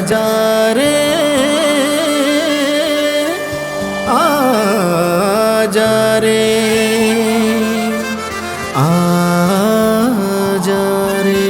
आजा रे आजा रे आजा रे।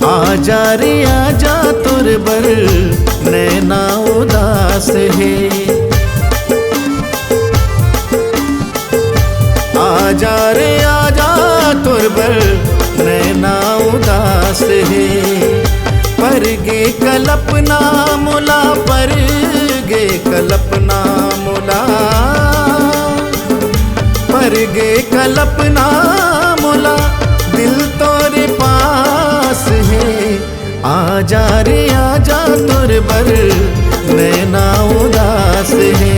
आजा रे आजा तुर बर नैना उदास है। आजा रे आजा तुर बर नैना उदास है। पर गे कल्पना मुला पर गे कल्पना मुला पर गे कल्पना मुला दिल तोरे पास है। आजा रे आजा तुर बर नैना उदास है।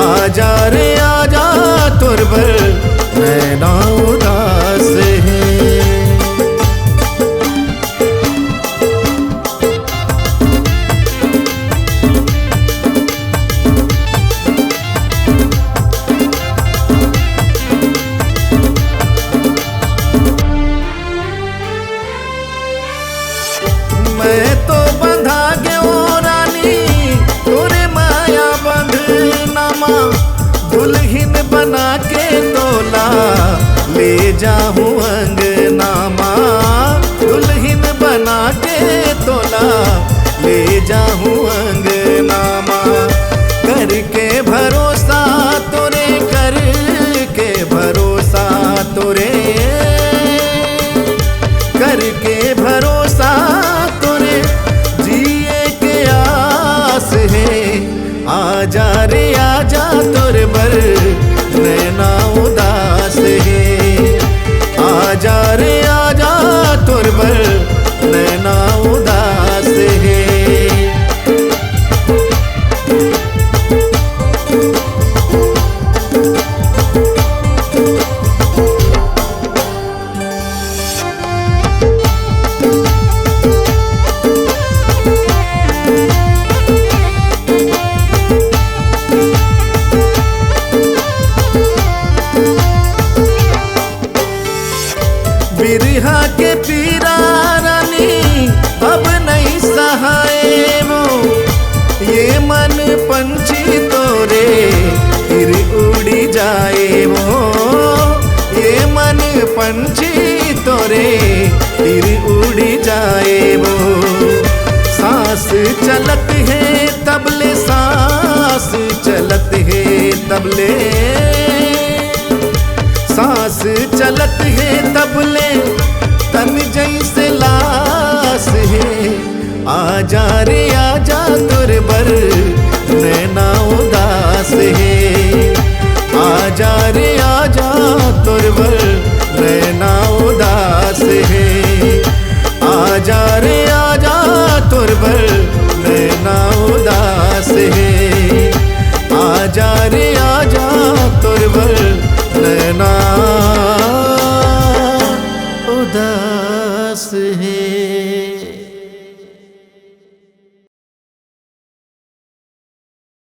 आजा रे आजा तुर बर नैना उदास है। मैं तो बंधा गयो रानी तोरे माया बंधनामा। दुल्हन बना के तोला ले जाऊं अंगनामा। दुल्हन बना के तोला ले जाऊं अंगनामा। करके भरोसा तोरे करके भरोसा तोरे करके भरोसा आजा रे आजा तुर बर नैना उदास है। आजा रे आजा तुर बर नैना उदास है। बिरहा के पीरा रानी अब नहीं सहाय वो। ये मन पंछी तोरे फिर उड़ी जाए वो। ये मन पंछी तोरे फिर उड़ी जाए वो। सांस चलत है तबले सांस चलत है तबले सांस चलत है तबले तन जैसे लाश है। आजा रे आजा तुर बर नैना उदास है। आजा रे आजा तुर बर नैना उदास है। आजा रे आजा तुर बर नैना उदास है। आजा रे आजा तुर बर नैना उदास है।